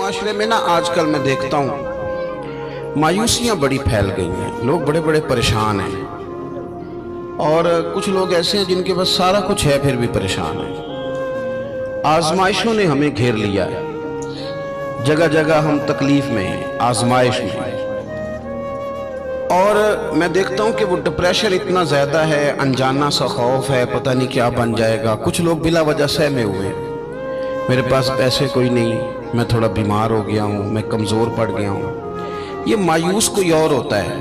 معاشرے میں نا آج کل میں دیکھتا ہوں مایوسیاں بڑی پھیل گئی ہیں، لوگ بڑے بڑے پریشان ہیں، اور کچھ لوگ ایسے ہیں جن کے پاس سارا کچھ ہے پھر بھی پریشان ہیں۔ آزمائشوں نے ہمیں گھیر لیا ہے، جگہ جگہ ہم تکلیف میں ہیں، آزمائش میں ہیں، اور میں دیکھتا ہوں کہ وہ ڈپریشن اتنا زیادہ ہے، انجانا سا خوف ہے، پتہ نہیں کیا بن جائے گا۔ کچھ لوگ بلا وجہ سہمے ہوئے ہیں، میرے پاس پیسے کوئی نہیں، میں تھوڑا بیمار ہو گیا ہوں، میں کمزور پڑ گیا ہوں۔ یہ مایوس کوئی اور ہوتا ہے،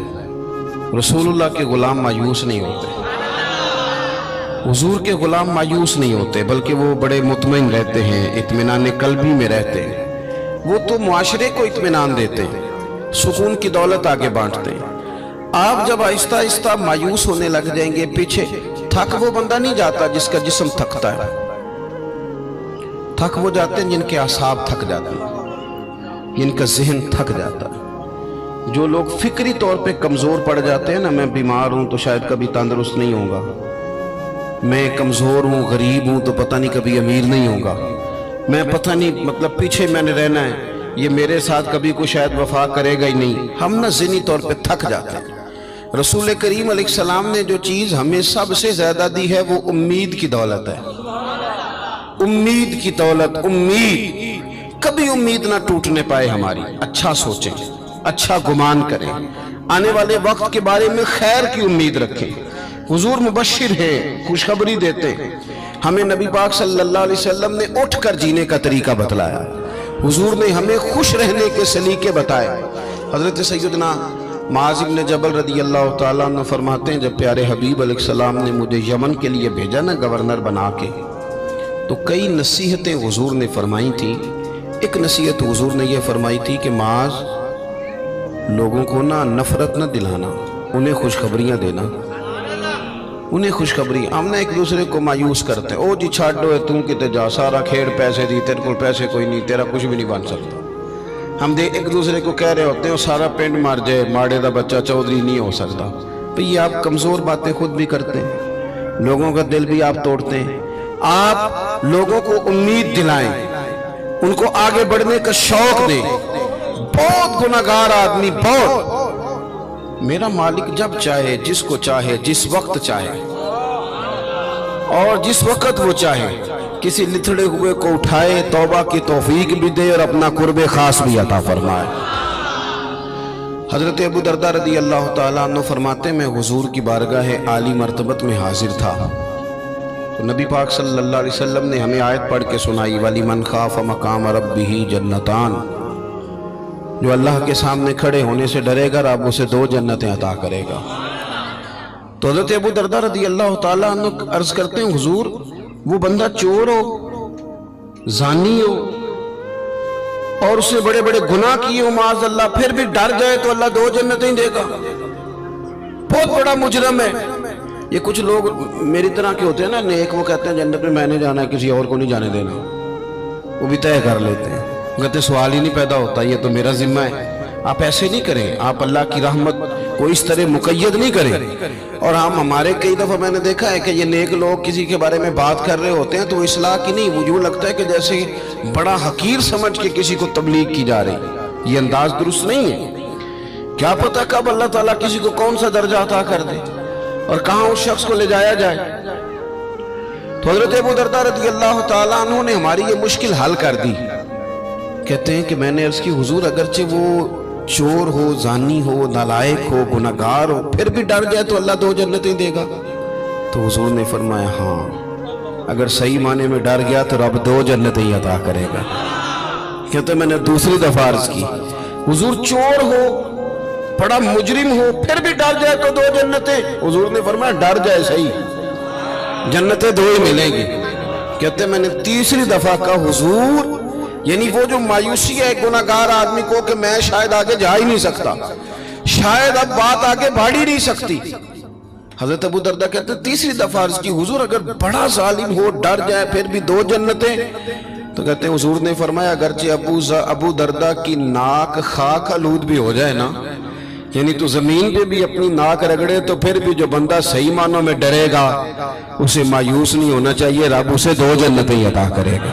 رسول اللہ کے غلام مایوس نہیں ہوتے، حضور کے غلام مایوس نہیں ہوتے، بلکہ وہ بڑے مطمئن رہتے ہیں، اطمینان قلبی میں رہتے ہیں۔ وہ تو معاشرے کو اطمینان دیتے ہیں، سکون کی دولت آگے بانٹتے ہیں۔ آپ جب آہستہ آہستہ مایوس ہونے لگ جائیں گے، پیچھے تھک وہ بندہ نہیں جاتا جس کا جسم تھکتا ہے، تھک وہ جاتے ہیں جن کے اعصاب تھک جاتے ہیں، جن کا ذہن تھک جاتا ہے۔ جو لوگ فکری طور پہ کمزور پڑ جاتے ہیں نا، میں بیمار ہوں تو شاید کبھی تندرست نہیں ہوں گا، میں کمزور ہوں، غریب ہوں تو پتہ نہیں کبھی امیر نہیں ہوگا، میں پتہ نہیں مطلب پیچھے میں نے رہنا ہے، یہ میرے ساتھ کبھی کوئی شاید وفا کرے گا ہی نہیں۔ ہم نہ ذہنی طور پہ تھک جاتے ہیں۔ رسول کریم علیہ السلام نے جو چیز ہمیں سب سے زیادہ دی ہے وہ امید کی دولت ہے، امید کی دولت۔ امید کبھی امید نہ ٹوٹنے پائے ہماری، اچھا سوچیں، اچھا گمان کریں، آنے والے وقت کے بارے میں خیر کی امید رکھیں۔ حضور مبشر ہے، خوشخبری دیتے ہیں، ہمیں نبی پاک صلی اللہ علیہ وسلم نے اٹھ کر جینے کا طریقہ بتلایا، حضور نے ہمیں خوش رہنے کے سلیقے بتائے۔ حضرت سیدنا معاذ بن جبل رضی اللہ تعالیٰ عنہ فرماتے ہیں، جب پیارے حبیب علیہ السلام نے مجھے یمن کے لیے بھیجا نا گورنر بنا کے، تو کئی نصیحتیں حضور نے فرمائی تھی۔ ایک نصیحت حضور نے یہ فرمائی تھی کہ معاذ، لوگوں کو نا نفرت نہ دلانا، انہیں خوشخبریاں دینا، انہیں خوشخبری۔ ہم نے ایک دوسرے کو مایوس کرتے ہیں، او جی چھاڑو ہے، تم کتے جا، سارا کھیڑ پیسے دی، تیرے کو پیسے کوئی نہیں، تیرا کچھ بھی نہیں بن سکتا۔ ہم ایک دوسرے کو کہہ رہے ہوتے ہیں سارا پنڈ مار جائے، ماڑے دا بچہ چودھری نہیں ہو سکتا۔ بھئی یہ آپ کمزور باتیں خود بھی کرتے ہیں، لوگوں کا دل بھی آپ توڑتے ہیں۔ آپ لوگوں کو امید دلائیں، ان کو آگے بڑھنے کا شوق دیں۔ بہت گناہگار آدمی، بہت، میرا مالک جب چاہے، جس کو چاہے، جس وقت چاہے اور جس وقت وہ چاہے، کسی لتھڑے ہوئے کو اٹھائے، توبہ کی توفیق بھی دے اور اپنا قرب خاص بھی عطا فرمائے۔ حضرت ابو درداء رضی اللہ تعالیٰ عنہ فرماتے ہیں، میں حضور کی بارگاہ عالی مرتبت میں حاضر تھا، تو نبی پاک صلی اللہ علیہ وسلم نے ہمیں آیت پڑھ کے سنائی، وَلِمَنْ خَافَ مَقَامَ رَبِّهِ جَنَّتَانِ، جو اللہ کے سامنے کھڑے ہونے سے ڈرے گا، رب اسے 2 جنتیں عطا کرے گا۔ تو حضرت ابو درداء رضی اللہ تعالیٰ عنہ عرض کرتے ہیں، حضور وہ بندہ چور ہو، زانی ہو، اور اس نے بڑے بڑے گناہ کیے ہو معاذ اللہ، پھر بھی ڈر جائے تو اللہ 2 جنتیں دے گا، بہت بڑا مجرم ہے۔ یہ کچھ لوگ میری طرح کے ہوتے ہیں نا نیک، وہ کہتے ہیں جنت میں میں نے جانا ہے، کسی اور کو نہیں جانے دینا، وہ بھی طے کر لیتے ہیں، کہتے سوال ہی نہیں پیدا ہوتا، یہ تو میرا ذمہ ہے۔ آپ ایسے نہیں کریں، آپ اللہ کی رحمت کو اس طرح مقید نہیں کریں۔ اور ہمارے کئی دفعہ میں نے دیکھا ہے کہ یہ نیک لوگ کسی کے بارے میں بات کر رہے ہوتے ہیں تو اصلاح کی نہیں، وہ یوں لگتا ہے کہ جیسے بڑا حقیر سمجھ کے کسی کو تبلیغ کی جا رہی، یہ انداز درست نہیں ہے۔ کیا پتہ کب اللہ تعالیٰ کسی کو کون سا درجہ عطا کر دے اور کہاں اس شخص کو لے جایا جائے۔ تو حضرت ابو درداء رضی اللہ تعالیٰ عنہ نے ہماری یہ مشکل حل کر دی۔ کہتے ہیں کہ میں نے عرض کی، حضور اگرچہ وہ چور ہو، زانی ہو، نالائق ہو، گناہگار ہو، پھر بھی ڈر جائے تو اللہ 2 جنتیں دے گا؟ تو حضور نے فرمایا ہاں، اگر صحیح معنی میں ڈر گیا تو رب 2 جنتیں عطا کرے گا۔ کہتے ہیں میں نے دوسری دفعہ عرض کی، حضور چور ہو، بڑا مجرم ہو، پھر بھی ڈر جائے تو 2 جنتیں؟ حضور نے فرمایا ڈر جائے صحیح، جنتیں 2 ہی ملیں گی۔ کہتے ہیں میں نے تیسری دفعہ کہا، حضور یعنی وہ جو مایوسی ہے گناہگار آدمی کو کہ میں شاید آگے جا ہی نہیں سکتا، شاید اب بات آگے بڑھ ہی نہیں سکتی۔ حضرت ابو درداء کہتے ہیں تیسری دفعہ عرض کی، حضور اگر بڑا ظالم ہو، ڈر جائے، پھر بھی 2 جنتیں؟ تو کہتے ہیں حضور نے فرمایا اگرچہ ابو درداء کی ناک خاک آلود بھی ہو جائے نا، یعنی تو زمین پہ بھی اپنی ناک رگڑے، تو پھر بھی جو بندہ صحیح معنوں میں ڈرے گا اسے مایوس نہیں ہونا چاہیے، رب اسے 2 جنتیں عطا کرے گا۔